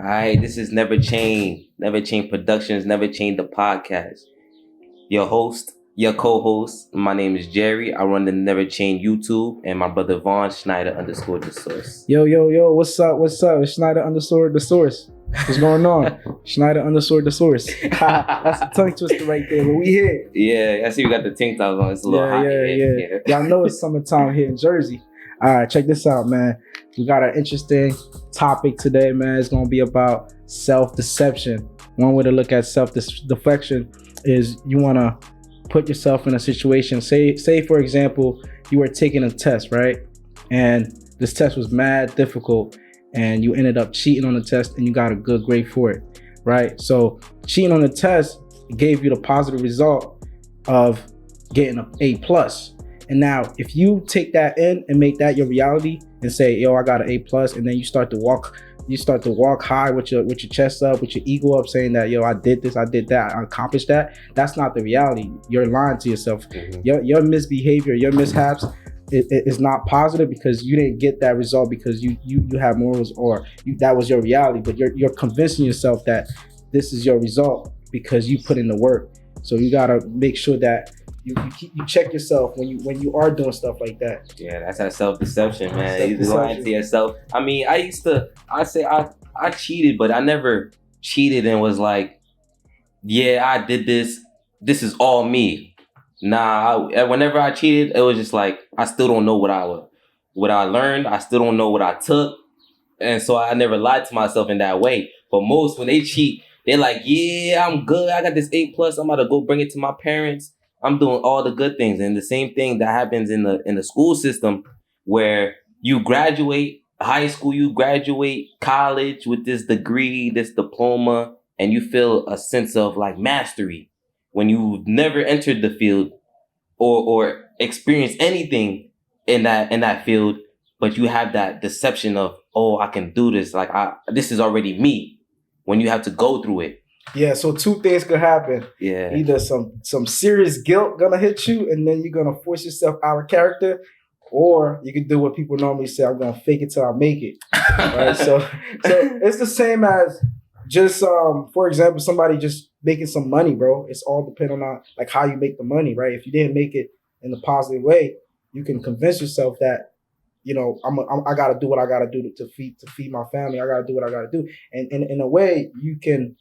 Hi, this is Never Chain Productions, Never Chain the podcast. Your host, your co-host, my name is Jerry. I run the Never Chain YouTube, and my brother Vaughn Schneider _ the source. Yo, what's up? It's Schneider _ the source. What's going on? Schneider _ the source. That's a tongue twister right there, but we here. Yeah, I see we got the tank tops on. It's a little hot here. Y'all know it's summertime here in Jersey. All right, check this out, man. We got an interesting topic today, man. It's gonna be about self-deception. One way to look at self-deflection is you wanna put yourself in a situation. Say for example, you were taking a test, right? And this test was mad difficult, and you ended up cheating on the test, and you got a good grade for it, right? So cheating on the test gave you the positive result of getting an A+. And now, if you take that in and make that your reality and say, yo, I got an A+, and then you start to walk high with your chest up, with your ego up, saying that, yo, I did this, I did that, I accomplished that. That's not the reality. You're lying to yourself. Mhm. Your misbehavior, your mishaps is not positive because you didn't get that result because you have morals that was your reality, but you're convincing yourself that this is your result because you put in the work. So you gotta make sure that you check yourself when you are doing stuff like that. Yeah, that's that self-deception, man. You're lying to yourself. I mean, I cheated, but I never cheated and was like, yeah, I did this. This is all me. Nah, whenever I cheated, it was just like, I still don't know what I learned. I still don't know what I took. And so I never lied to myself in that way. But most, when they cheat, they're like, yeah, I'm good. I got this A+. I'm about to go bring it to my parents. I'm doing all the good things. And the same thing that happens in the school system, where you graduate high school, you graduate college with this degree, this diploma, and you feel a sense of like mastery when you've never entered the field or experienced anything in that field, but you have that deception of, oh, I can do this. Like this is already me, when you have to go through it. Yeah, so two things could happen. Yeah. Either some serious guilt gonna hit you, and then you're gonna force yourself out of character, or you can do what people normally say, I'm gonna fake it till I make it. Right? So it's the same as just for example, somebody just making some money, bro. It's all depending on like how you make the money, right? If you didn't make it in a positive way, you can convince yourself that, you know, I gotta do what I gotta do to feed my family. I gotta do what I gotta do, and in a way, you can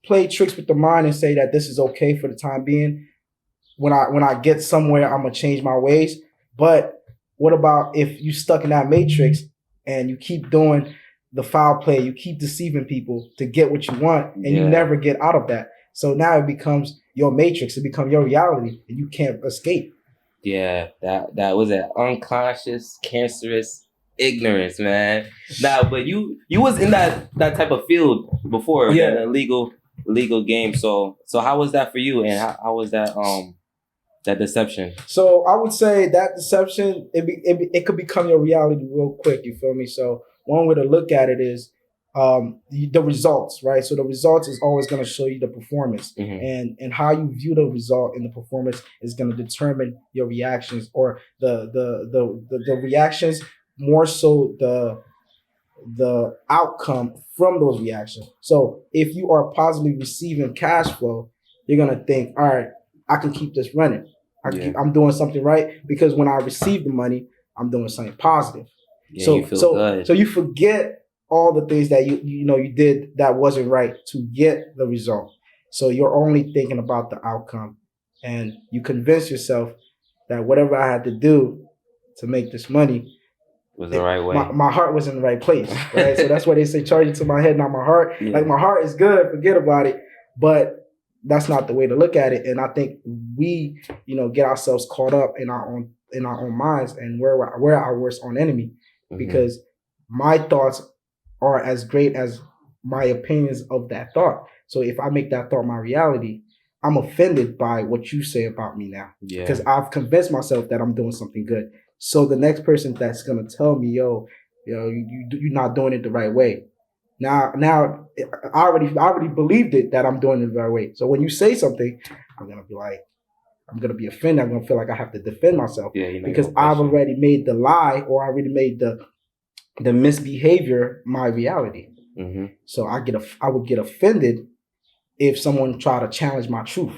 play tricks with the mind and say that this is okay for the time being. When I get somewhere, I'm gonna change my ways. But what about if you stuck in that matrix and you keep doing the foul play, you keep deceiving people to get what you want, and you never get out of that? So now it becomes your matrix, it becomes your reality, and you can't escape. Yeah, that was an unconscious, cancerous ignorance, man. Nah, but you was in that type of field before, Yeah. that illegal game. So how was that for you, and how was that that deception? So I would say that deception, it could become your reality real quick. You feel me? So one way to look at it is the results, right? So the results is always going to show you the performance, Mhm. and how you view the result and the performance is going to determine your reactions, or the reactions, more so the outcome from those reactions. So if you are positively receiving cash flow, you're going to think, all right, I can keep this running. I'm doing something right, because when I receive the money, I'm doing something positive. Yeah, you feel good. So you forget all the things that you did that wasn't right to get the result. So you're only thinking about the outcome, and you convince yourself that whatever I had to do to make this money was the right way. My heart was in the right place, right? So that's why they say charge it to my head, not my heart. Yeah. Like, my heart is good, forget about it. But that's not the way to look at it. And I think we, get ourselves caught up in our own minds, and we're our worst own enemy, because my thoughts are as great as my opinions of that thought. So if I make that thought my reality, I'm offended by what you say about me now, because I've convinced myself that I'm doing something good. So the next person that's gonna tell me, you're not doing it the right way. Now I already believed it, that I'm doing it the right way. So when you say something, I'm gonna be offended. I'm gonna feel like I have to defend myself, because I've already made the lie, or I already made the misbehavior my reality. Mm-hmm. So I would get offended if someone tried to challenge my truth.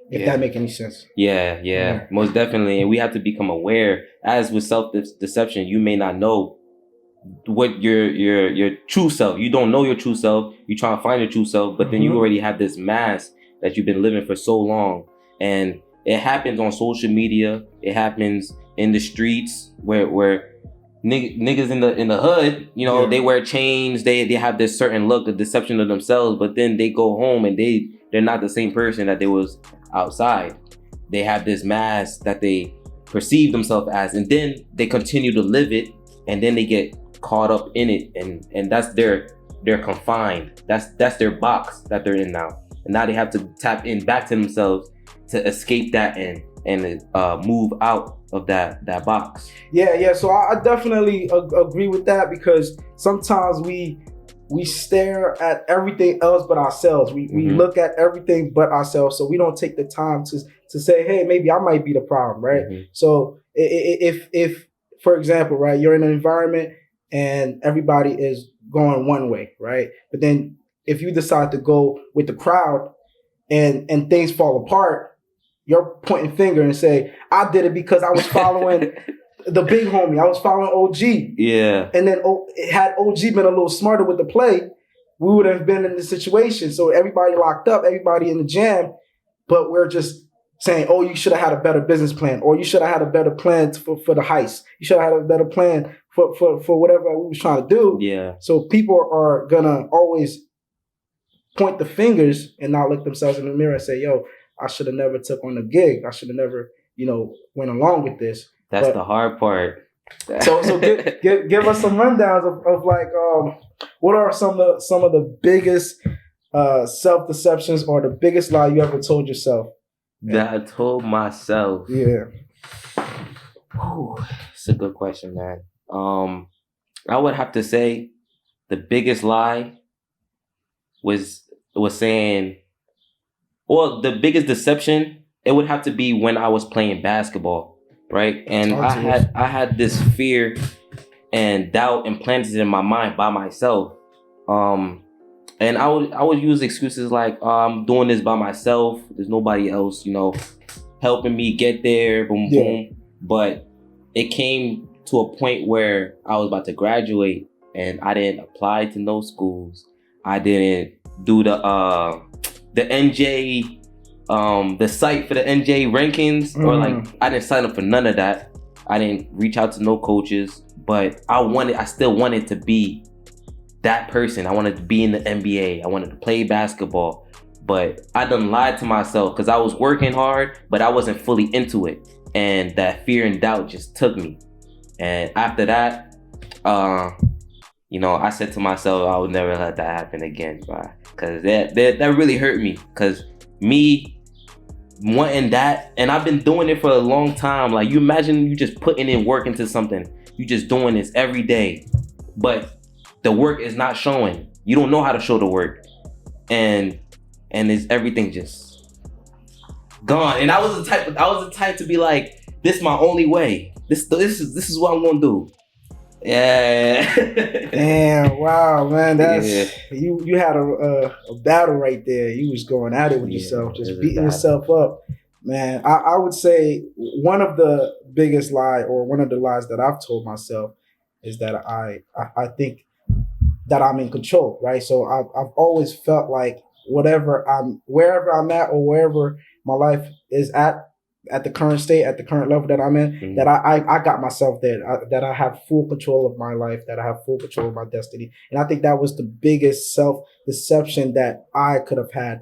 If that make any sense. Yeah, most definitely. And we have to become aware. As with self-deception, you may not know what your true self. You don't know your true self. You try to find your true self, but then you already have this mask that you've been living for so long. And it happens on social media. It happens in the streets where niggas in the hood, you know, they wear chains, they have this certain look, the deception of themselves, but then they go home and they're not the same person that they was outside. They have this mask that they perceive themselves as, and then they continue to live it, and then they get caught up in it, and that's they're confined. That's their box that they're in now. And now they have to tap in back to themselves to escape that and move out of that box. Yeah. So I definitely agree with that, because sometimes we stare at everything else but ourselves. We look at everything but ourselves. So we don't take the time to say, hey, maybe I might be the problem, right? So if for example, right, you're in an environment and everybody is going one way, right? But then if you decide to go with the crowd and things fall apart, you're pointing finger and say, I did it because I was following the big homie. I was following OG. Yeah. And then had OG been a little smarter with the play, we would have been in this situation. So everybody locked up, everybody in the jam, but we're just saying, oh, you should have had a better business plan, or you should have had a better plan for the heist. You should have had a better plan for whatever we was trying to do. Yeah. So people are gonna always point the fingers and not look themselves in the mirror and say, yo, I should have never took on the gig. I should have never, went along with this. That's the hard part. So give us some rundowns of like what are some of the biggest self-deceptions or the biggest lie you ever told yourself? That I told myself. Yeah. It's a good question, man. I would have to say the biggest lie was saying, or the biggest deception, it would have to be when I was playing basketball, right? And I had this fear and doubt implanted in my mind by myself. And I would use excuses like, I'm doing this by myself. There's nobody else, helping me get there. Boom, boom. But it came to a point where I was about to graduate, and I didn't apply to no schools. I didn't do the NJ, the site for the NJ rankings, or like I didn't sign up for none of that. I didn't reach out to no coaches, but I still wanted to be that person. I wanted to be in the NBA. I wanted to play basketball, but I done lied to myself because I was working hard, but I wasn't fully into it. And that fear and doubt just took me. And after that, I said to myself, I would never let that happen again, because that really hurt me. Because me wanting that, and I've been doing it for a long time. Like, you imagine you just putting in work into something. You just doing this every day, but the work is not showing. You don't know how to show the work, and it's everything just gone. And I was the type to be like, this is my only way. This is what I'm gonna do. Yeah. Damn! Wow, man, you had a battle right there. You was going at it with yourself, just beating yourself up, man. I would say one of the biggest lie, or one of the lies that I've told myself, is that I think that I'm in control, right? So I've always felt like wherever I'm at, or wherever my life is at the current state, at the current level that I'm in, that I got myself there, that I have full control of my life, that I have full control of my destiny. And I think that was the biggest self-deception that I could have had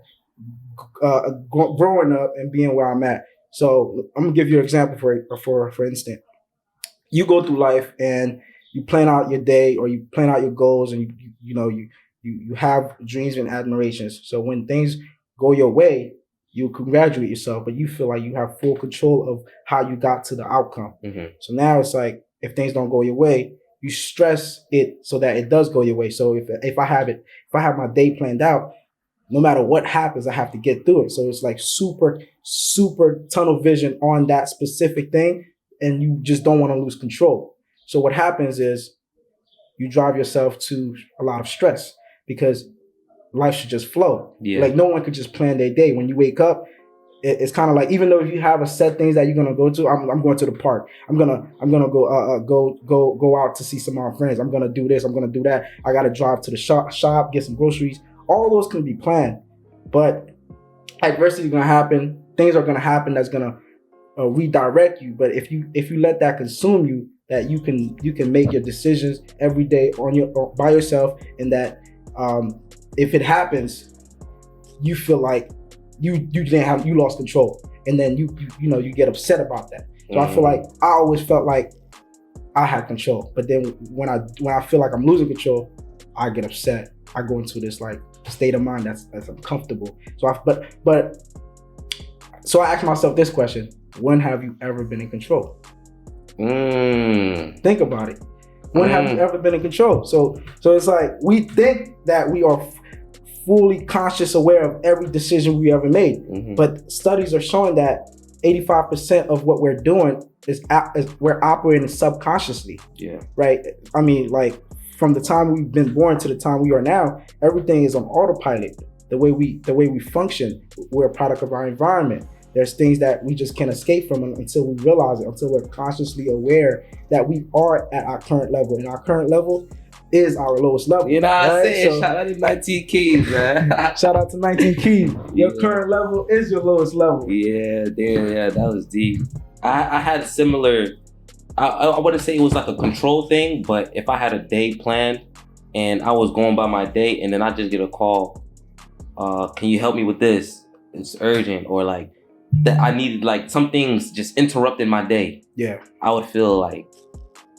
growing up and being where I'm at. So I'm gonna give you an example for instance. You go through life and you plan out your day, or you plan out your goals, and you have dreams and admirations. So when things go your way, you congratulate yourself, but you feel like you have full control of how you got to the outcome. So now it's like, if things don't go your way, you stress it so that it does go your way. So if I have my day planned out, no matter what happens, I have to get through it. So it's like super, super tunnel vision on that specific thing, and you just don't want to lose control. So what happens is, you drive yourself to a lot of stress because life should just flow. Yeah. Like no one could just plan their day. When you wake up, it's kind of like, even though if you have a set things that you're gonna go to, I'm going to the park. I'm gonna go out to see some of my friends. I'm gonna do this. I'm gonna do that. I gotta drive to the shop, get some groceries. All those can be planned, but adversity is gonna happen. Things are gonna happen that's gonna redirect you. But if you let that consume you, that you can make your decisions every day by yourself, and that if it happens, you feel like you lost control, and then you get upset about that. So I feel like I always felt like I had control, but then when I feel like I'm losing control, I get upset. I go into this like state of mind that's uncomfortable. So so I asked myself this question: when have you ever been in control? Think about it. When have you ever been in control? So it's like we think that we are fully conscious, aware of every decision we ever made, but studies are showing that 85% of what we're doing is we're operating subconsciously. Yeah. Right. I mean, like from the time we've been born to the time we are now, everything is on autopilot. The way we function, we're a product of our environment. There's things that we just can't escape from until we realize it, until we're consciously aware that we are at our current level. And our current level is our lowest level. You know what I'm saying? So, shout out to 19 Keys, man. Shout out to 19 Keys. Your current level is your lowest level. Yeah, damn, yeah, that was deep. I had a similar, I wouldn't say it was like a control thing, but if I had a day planned and I was going by my day and then I just get a call, can you help me with this? It's urgent, or like that I needed, like some things just interrupted my day. Yeah. I would feel like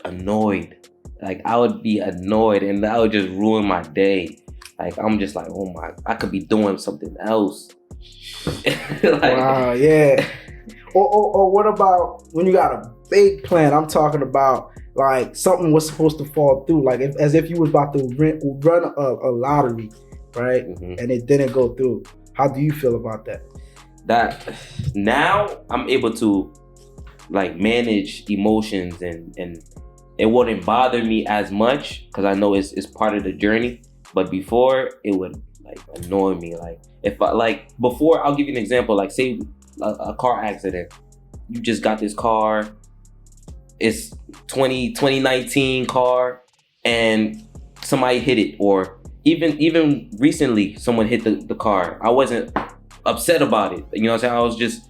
annoyed. Like I would be annoyed and that would just ruin my day. Like I'm just like, oh my, I could be doing something else. Like, wow, yeah. Or what about when you got a big plan? I'm talking about like something was supposed to fall through, like as if you was about to run a lottery, right? And it didn't go through. How do you feel about that? That now I'm able to like manage emotions and it wouldn't bother me as much because I know it's part of the journey. But before, it would like annoy me. Like if I like before, I'll give you an example. Like say a car accident. You just got this car. It's 2019 car, and somebody hit it, or even recently someone hit the car. I wasn't upset about it. You know what I'm saying? I was just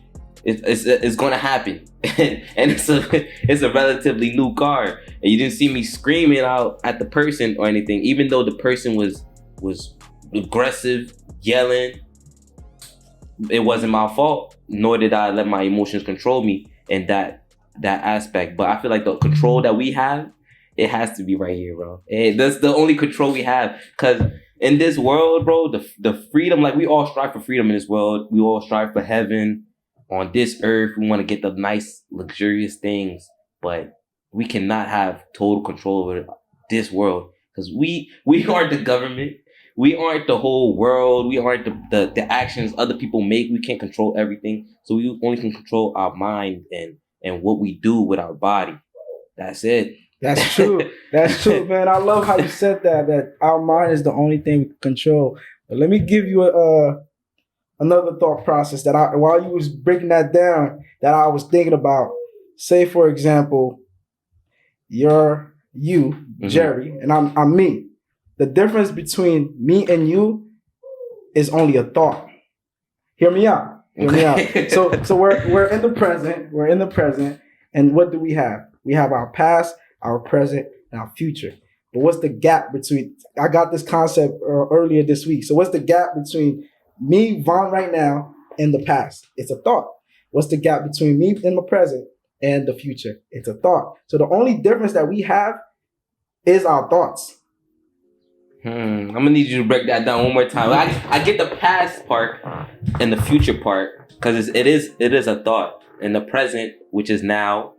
it's gonna happen. And it's a relatively new car, and you didn't see me screaming out at the person or anything, even though the person was aggressive, yelling. It wasn't my fault, nor did I let my emotions control me in that aspect. But I feel like the control that we have, it has to be right here, bro. And that's the only control we have, because in this world, bro, the freedom, like we all strive for freedom in this world. We all strive for heaven. On this earth, we want to get the nice, luxurious things, but we cannot have total control over this world, because we aren't the government. We aren't the whole world. We aren't the actions other people make. We can't control everything. So we only can control our mind and what we do with our body. That's it. That's true. That's true, man. I love how you said that our mind is the only thing we can control. But let me give you another thought process that while you was breaking that down, that I was thinking about. Say, for example, you're you, Jerry, and I'm me. The difference between me and you is only a thought. Hear me out. Hear me out. So we're in the present. We're in the present, and what do we have? We have our past, our present, and our future. But what's the gap between? I got this concept earlier this week. So what's the gap between me, Vaughn, right now, and the past? It's a thought. What's the gap between me in the present and the future? It's a thought. So the only difference that we have is our thoughts. I'm gonna need you to break that down one more time. I get the past part and the future part, because it is a thought, and the present, which is now,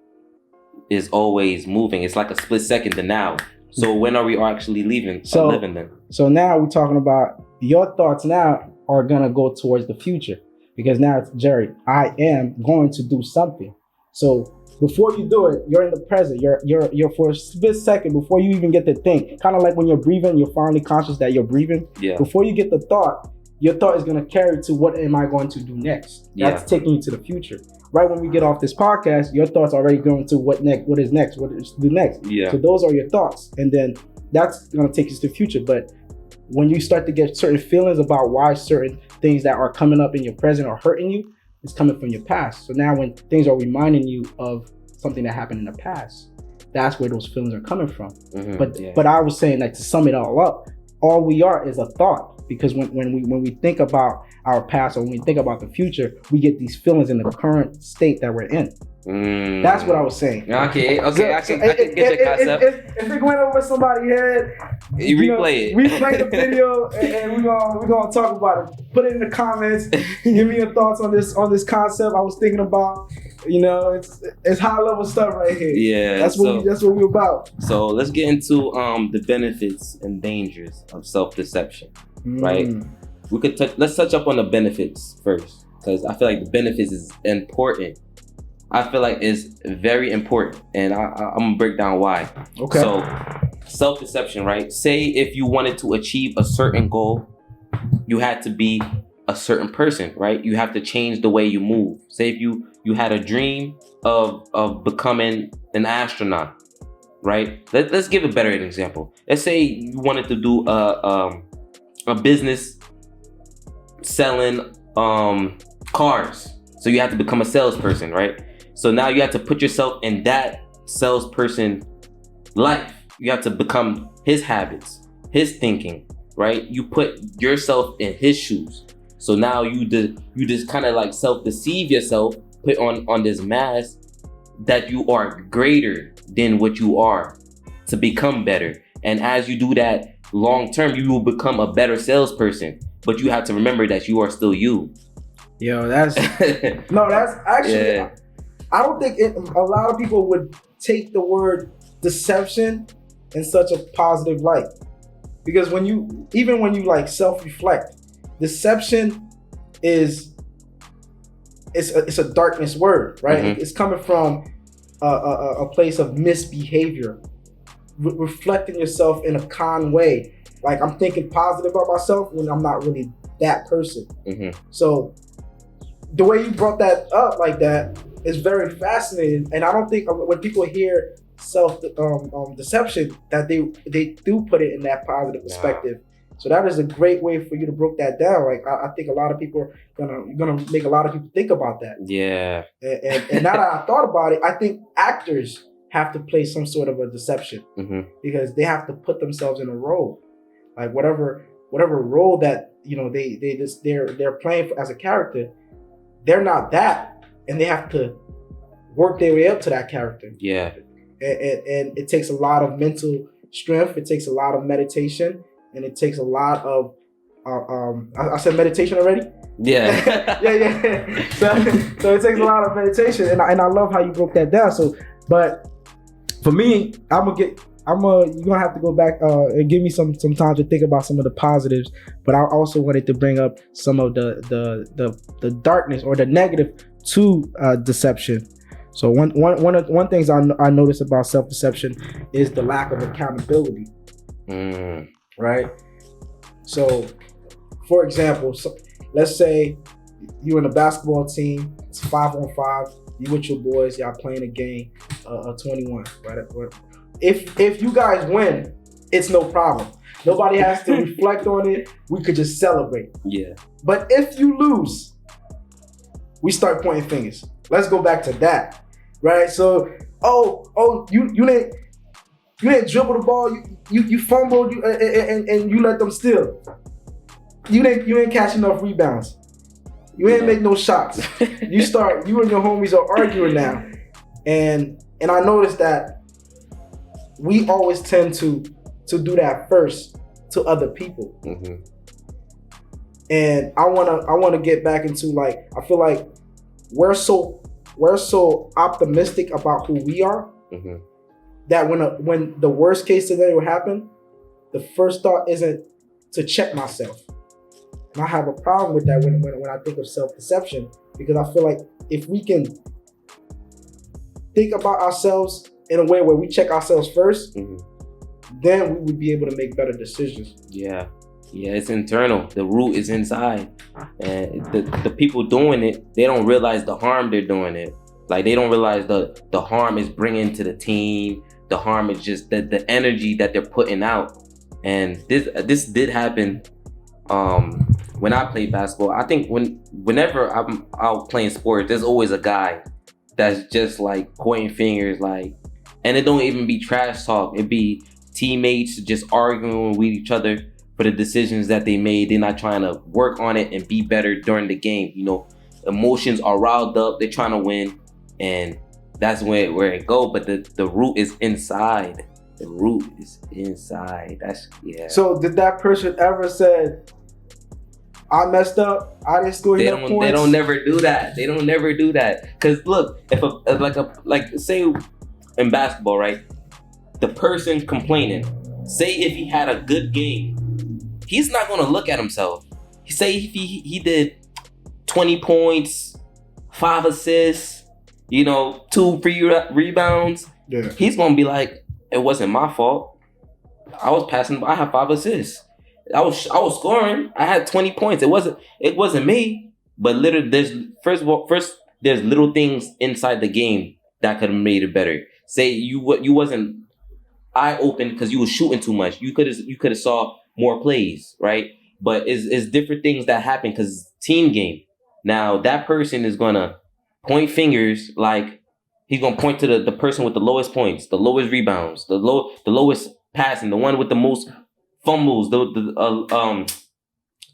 is always moving. It's like a split second to now. So when are we actually living then? So now we're talking about your thoughts now are gonna go towards the future, because now it's Jerry. I am going to do something. So before you do it, you're in the present. You're for a split second before you even get to think. Kind of like when you're breathing, you're finally conscious that you're breathing. Yeah. Before you get the thought, your thought is going to carry to what am I going to do next? That's taking you to the future. Right when we get off this podcast, your thoughts are already going to what next, what is next, what is to do next. Yeah. So those are your thoughts. And then that's going to take you to the future. But when you start to get certain feelings about why certain things that are coming up in your present are hurting you, it's coming from your past. So now when things are reminding you of something that happened in the past, that's where those feelings are coming from. But I was saying that to sum it all up, all we are is a thought. Because when we think about our past or when we think about the future, we get these feelings in the current state that we're in. That's what I was saying. Okay, I can get your concept. If it went over somebody's head, you replay it. Replay the video, and we're gonna talk about it. Put it in the comments. Give me your thoughts on this concept. I was thinking about. It's high level stuff right here. Yeah, that's what we're about. So let's get into the benefits and dangers of self-deception. Right? Let's touch up on the benefits first, because I feel like the benefits is important. I feel like it's very important, and I'm gonna break down why. Okay. So self-deception, right? Say if you wanted to achieve a certain goal, you had to be a certain person, right? You have to change the way you move. Say if you had a dream of becoming an astronaut, right? Let's give a better example. Let's say you wanted to do a business selling cars. So you have to become a salesperson, right? So now you have to put yourself in that salesperson life. You have to become his habits, his thinking, right? You put yourself in his shoes. So now you just kind of like self-deceive yourself, put on this mask that you are greater than what you are to become better. And as you do that, long term, you will become a better salesperson. But you have to remember that you are still you. Yo, that's actually. Yeah. I don't think a lot of people would take the word deception in such a positive light, because when you like self-reflect, deception is it's a darkness word, right? Mm-hmm. It's coming from a place of misbehavior, reflecting yourself in a con way. Like I'm thinking positive about myself when I'm not really that person. Mm-hmm. So the way you brought that up like that is very fascinating. And I don't think when people hear self deception that they do put it in that positive perspective. So that is a great way for you to break that down. Like I think a lot of people are gonna make a lot of people think about that. Yeah. And now that I thought about it, I think actors have to play some sort of a deception, mm-hmm. because they have to put themselves in a role, like whatever role that they're playing as a character. They're not that, and they have to work their way up to that character. Yeah. And it takes a lot of mental strength. It takes a lot of meditation, and it takes a lot of I said meditation already? Yeah. yeah. So it takes a lot of meditation, and I love how you broke that down. So, but for me, you're gonna have to go back and give me some time to think about some of the positives. But I also wanted to bring up some of the darkness or the negative to deception. So one things I notice about self-deception is the lack of accountability. Right? So, for example, let's say you're in a basketball team. It's 5-on-5. You with your boys. Y'all playing a game. 21. Right? If you guys win, it's no problem. Nobody has to reflect on it. We could just celebrate. Yeah. But if you lose, we start pointing fingers. Let's go back to that, right? So, you didn't dribble the ball. You fumbled, and you let them steal. You didn't catch enough rebounds. You didn't make no shots. You and your homies are arguing now, and I noticed that we always tend to do that first to other people. Mm-hmm. And I wanna get back into, like, I feel like we're so optimistic about who we are, mm-hmm. that when the worst case scenario happen, the first thought isn't to check myself. And I have a problem with that when I think of self-deception, because I feel like if we can think about ourselves in a way where we check ourselves first, then we would be able to make better decisions. Yeah, it's internal. The root is inside, and the people doing it, they don't realize the harm they're doing it. Like they don't realize the harm is bringing to the team. The harm is just the energy that they're putting out. And this did happen when I played basketball. I think whenever I'm out playing sports, there's always a guy that's just like pointing fingers, like, and it don't even be trash talk. It be teammates just arguing with each other for the decisions that they made. They're not trying to work on it and be better during the game. You know, emotions are riled up. They're trying to win, and that's where it go. But the root is inside. The root is inside. So did that person ever said, I messed up, I didn't score enough points? They don't never do that. They don't never do that. Cause look, if like say in basketball, right? The person complaining, say if he had a good game, he's not gonna look at himself. Say if he did 20 points, 5 assists, 2 free rebounds, he's gonna be like, it wasn't my fault. I was passing. I had 5 assists. I was scoring. I had 20 points. It wasn't me. But literally, there's little things inside the game that could have made it better. Say you wasn't eye open because you was shooting too much. You could have saw more plays, right? But it's different things that happen because it's team game. Now that person is gonna point fingers, like he's gonna point to the person with the lowest points, the lowest rebounds, the lowest passing, the one with the most fumbles, the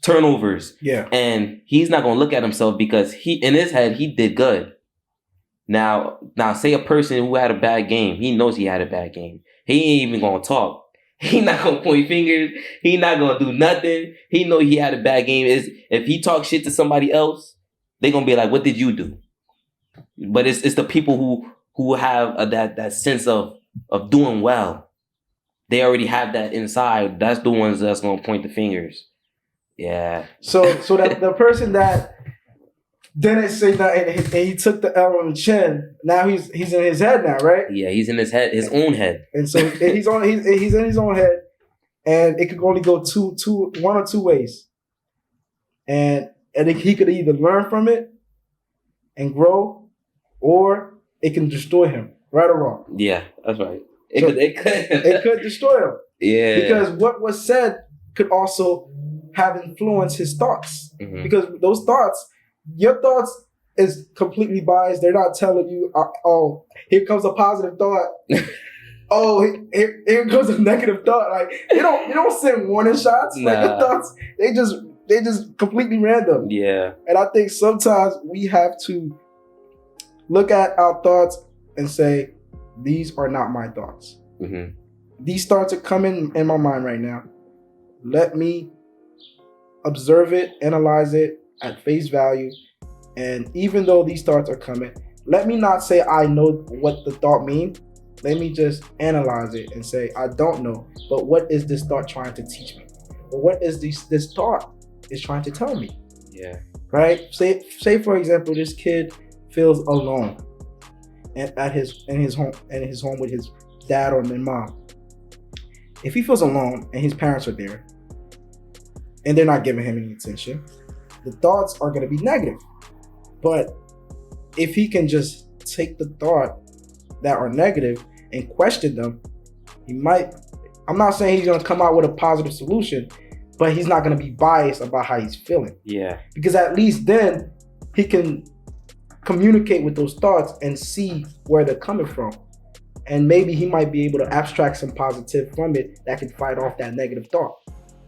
turnovers. Yeah. And he's not gonna look at himself because he in his head he did good. Now say a person who had a bad game, he knows he had a bad game. He ain't even gonna talk. He not gonna point fingers. He not gonna do nothing. He know he had a bad game. If he talks shit to somebody else, they gonna be like, "What did you do?" But it's the people who have that sense of doing well. They already have that inside. That's the ones that's gonna point the fingers. Yeah. So that the person that didn't say that and he took the L on the chin, now he's in his head now, right? Yeah, he's in his head, his own head. And so he's in his own head, and it could only go one or two ways. And he could either learn from it and grow, or it can destroy him, right or wrong. Yeah, that's right. It could destroy him. Yeah. Because what was said could also have influenced his thoughts. Mm-hmm. Because those thoughts, your thoughts is completely biased. They're not telling you, oh, here comes a positive thought. Oh, here comes a negative thought. Like you don't send warning shots. Nah. Like your thoughts, they just completely random. Yeah. And I think sometimes we have to look at our thoughts and say, these are not my thoughts. Mm-hmm. These thoughts are coming in my mind right now. Let me observe it, analyze it at face value. And even though these thoughts are coming, let me not say I know what the thought means. Let me just analyze it and say, I don't know. But what is this thought trying to teach me? Or what is this thought is trying to tell me? Yeah. Right? Say for example, this kid feels alone in his home with his dad or his mom. If he feels alone and his parents are there and they're not giving him any attention, the thoughts are going to be negative. But if he can just take the thought that are negative and question them, I'm not saying he's going to come out with a positive solution, but he's not going to be biased about how he's feeling. Yeah. Because at least then he can communicate with those thoughts and see where they're coming from. And maybe he might be able to abstract some positive from it that can fight off that negative thought.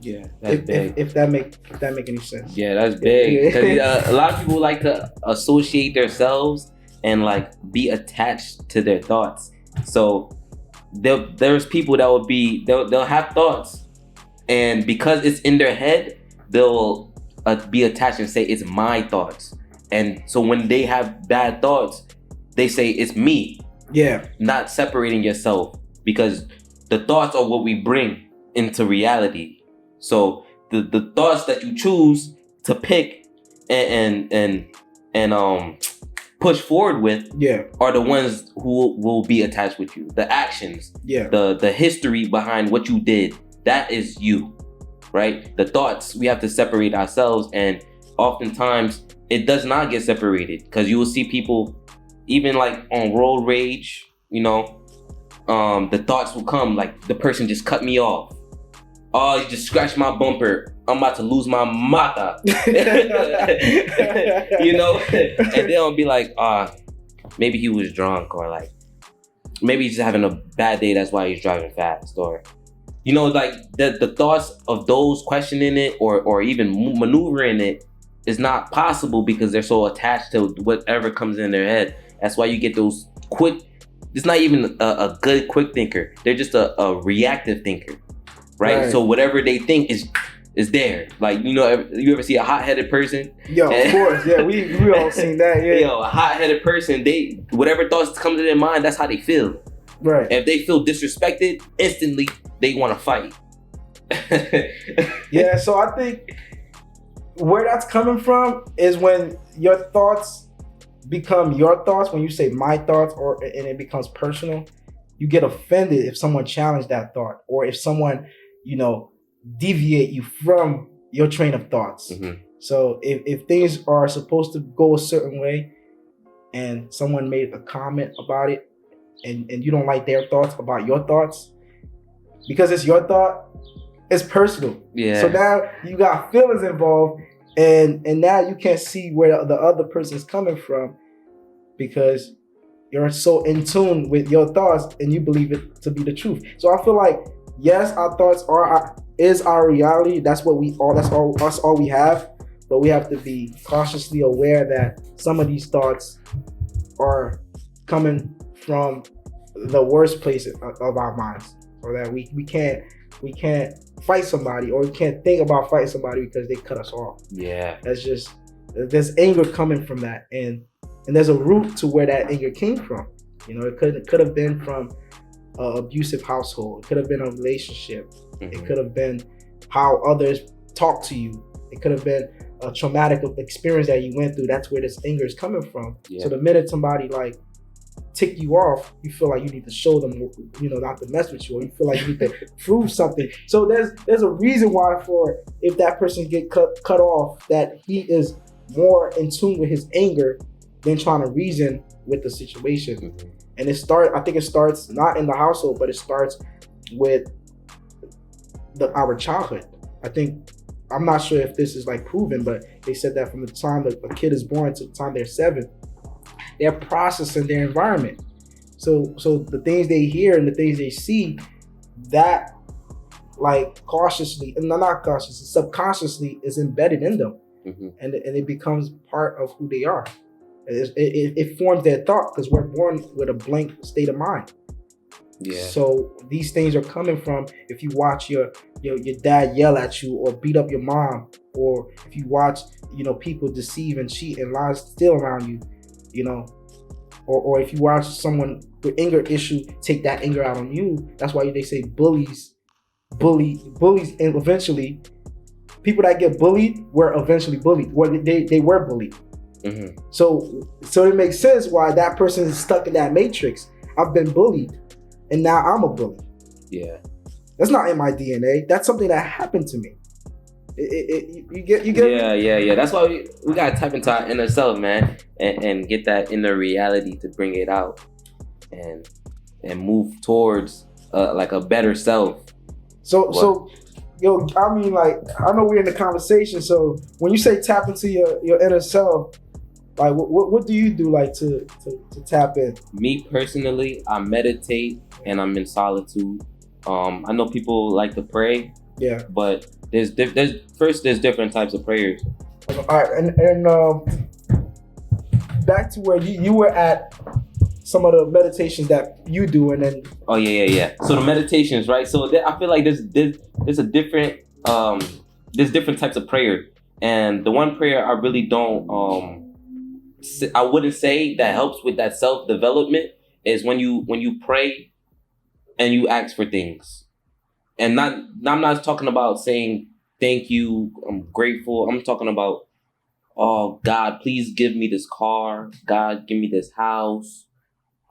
Yeah, that's big. If that make any sense. Yeah, that's big. Because a lot of people like to associate themselves and like be attached to their thoughts. So there's people that will they'll have thoughts, and because it's in their head, they'll be attached and say it's my thoughts. And so when they have bad thoughts, they say it's me. Yeah. Not separating yourself, because the thoughts are what we bring into reality. So the thoughts that you choose to pick and put push forward with Yeah. are the ones who will be attached with you. The actions, Yeah. the history behind what you did, that is you, right? The thoughts, we have to separate ourselves, and oftentimes it does not get separated, because you will see people even like on road rage, you know, the thoughts will come like, the person just cut me off. Oh, you just scratched my bumper. I'm about to lose my mata. You know? And they'll be like, maybe he was drunk, or like, maybe he's just having a bad day, that's why he's driving fast. Or, you know, like the thoughts of those questioning it or even maneuvering it is not possible, because they're so attached to whatever comes in their head. That's why you get those quick, it's not even a good quick thinker. They're just a reactive thinker. Right? So whatever they think is there. Like, you know, you ever see a hot-headed person? Yo, of course. Yeah, we all seen that. Yeah. Yo, a hot-headed person, they, whatever thoughts come to their mind, that's how they feel. Right. If they feel disrespected, instantly they want to fight. Yeah, so I think where that's coming from is when your thoughts become your thoughts, when you say my thoughts, and it becomes personal. You get offended if someone challenged that thought, or if someone, you know, deviate you from your train of thoughts. Mm-hmm. So if things are supposed to go a certain way, and someone made a comment about it, and you don't like their thoughts about your thoughts, because it's your thought, it's personal. Yeah. So now you got feelings involved, and now you can't see where the other person's coming from, because you're so in tune with your thoughts and you believe it to be the truth. So I feel like, yes, our thoughts is our reality. That's what that's all we have. But we have to be cautiously aware that some of these thoughts are coming from the worst place of our minds, or that we can't fight somebody, or we can't think about fighting somebody because they cut us off. Yeah. There's anger coming from that, and there's a root to where that anger came from. You know, it could have been from an abusive household. It could have been a relationship. Mm-hmm. It could have been how others talk to you. It could have been a traumatic experience that you went through. That's where this anger is coming from. Yeah. So the minute somebody like tick you off, you feel like you need to show them, you know, not to mess with you, or you feel like you need to prove something. So there's a reason why, for if that person get cut off, that he is more in tune with his anger than trying to reason with the situation. Mm-hmm. And I think it starts not in the household, but it starts with our childhood. I'm not sure if this is like proven, but they said that from the time that a kid is born to the time they're 7, they're processing their environment. So the things they hear and the things they see, that like cautiously, and not cautiously, subconsciously is embedded in them. Mm-hmm. And it becomes part of who they are. It forms their thought, because we're born with a blank state of mind. Yeah. So these things are coming from, if you watch your dad yell at you or beat up your mom, or if you watch, you know, people deceive and cheat and lie still around you, you know, or if you watch someone with anger issue take that anger out on you. That's why they say bullies, and eventually people that get bullied were eventually bullied. Well, they were bullied. Mm-hmm. So it makes sense why that person is stuck in that matrix. I've been bullied, and now I'm a bully. Yeah, that's not in my DNA. That's something that happened to me. You get Yeah. That's why we gotta tap into our inner self, man, and get that inner reality to bring it out, and move towards like a better self. So yo, I mean, like, I know we're in the conversation. So when you say tap into your inner self, like, what do you do, like, to tap in? Me personally, I meditate and I'm in solitude. I know people like to pray. Yeah. But there's different types of prayers. All right, and back to where you were at, some of the meditations that you do, and then. Oh yeah. So the meditations, right? So I feel like there's a different there's different types of prayer, and the one prayer I really don't I wouldn't say that helps with that self-development is when you pray and you ask for things. And I'm not talking about saying thank you, I'm grateful. I'm talking about oh God, please give me this car. God, give me this house.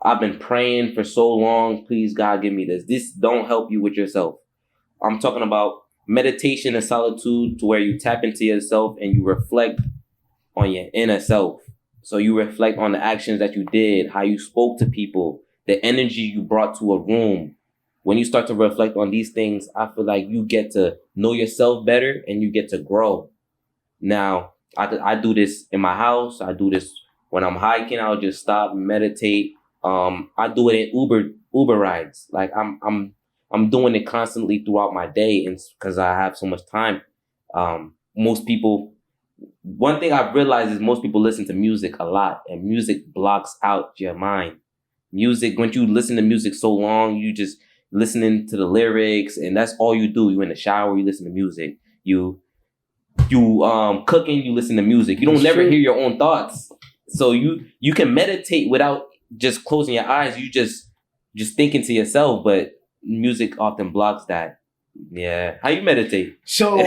I've been praying for so long. Please, God, give me this. This don't help you with yourself. I'm talking about meditation and solitude to where you tap into yourself and you reflect on your inner self. So you reflect on the actions that you did, how you spoke to people, the energy you brought to a room. When you start to reflect on these things, I feel like you get to know yourself better and you get to grow. Now, I do this in my house. I do this when I'm hiking. I'll just stop, meditate. I do it in Uber rides. Like I'm doing it constantly throughout my day, and because I have so much time. Most people, one thing I've realized is most people listen to music a lot, and music blocks out your mind. Music, when you listen to music so long, you just listening to the lyrics, and that's all you do. You in the shower, you listen to music. You cooking, you listen to music. You don't never hear your own thoughts. So you can meditate without just closing your eyes. You just thinking to yourself, but music often blocks that. Yeah. How you meditate? So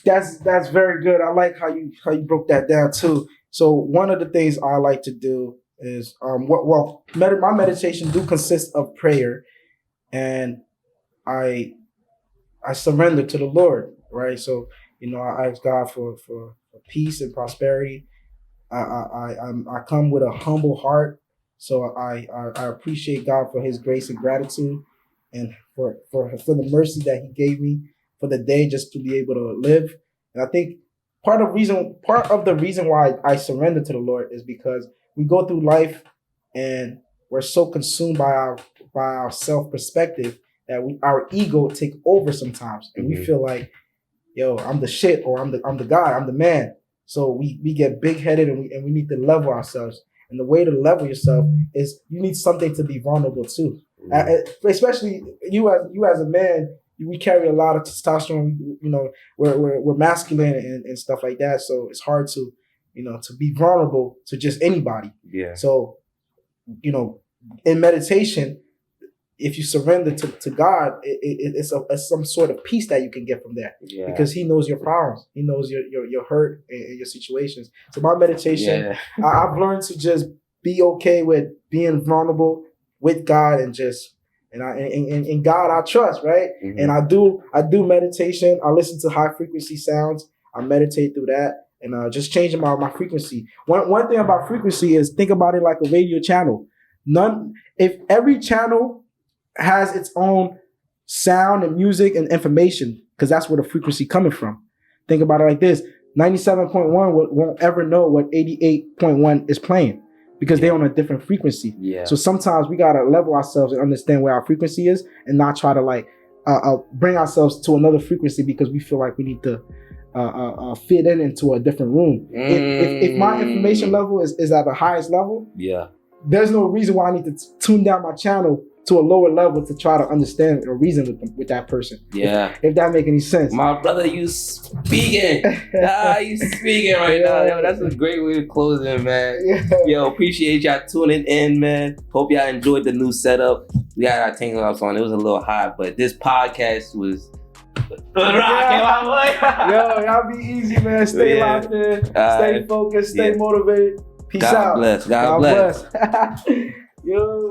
that's very good. I like how you broke that down too. So one of the things I like to do is my meditation do consist of prayer, and I surrender to the Lord, right? So I ask God for peace and prosperity. I come with a humble heart, so I appreciate God for His grace and gratitude, and for the mercy that He gave me for the day just to be able to live. And I think part of the reason why I surrender to the Lord is because we go through life and we're so consumed by our self perspective that our ego take over sometimes, and we feel like, yo, I'm the shit, or I'm the guy, I'm the man. So we get big headed, and we need to level ourselves. And the way to level yourself is you need something to be vulnerable to. Especially you as a man, we carry a lot of testosterone. We're masculine and stuff like that. So it's hard to to be vulnerable to just anybody. Yeah. So in meditation, if you surrender to God, it's some sort of peace that you can get from there. Yeah. Because He knows your problems, He knows your hurt and your situations. So my meditation, I've learned to just be okay with being vulnerable with God, and in God I trust, right? Mm-hmm. And I do meditation. I listen to high frequency sounds. I meditate through that, and just changing my frequency. One thing about frequency is, think about it like a radio channel. If every channel has its own sound and music and information, because that's where the frequency coming from. Think about it like this: 97.1 won't ever know what 88.1 is playing, because they're on a different frequency. Yeah. So sometimes we gotta level ourselves and understand where our frequency is, and not try to bring ourselves to another frequency because we feel like we need to fit into a different room. If my information level is at the highest level, there's no reason why I need to tune down my channel to a lower level to try to understand or reason with that person. Yeah. If that make any sense. My brother, you speaking. You speaking right now. Yo, that's a great way to close it, man. Yeah. Yo, appreciate y'all tuning in, man. Hope y'all enjoyed the new setup. We got our tangle ups on. It was a little hot, but this podcast was rocking, my boy. Yo, y'all be easy, man. Stay locked in. Stay focused. Stay motivated. Peace out. God bless. God bless. Yo.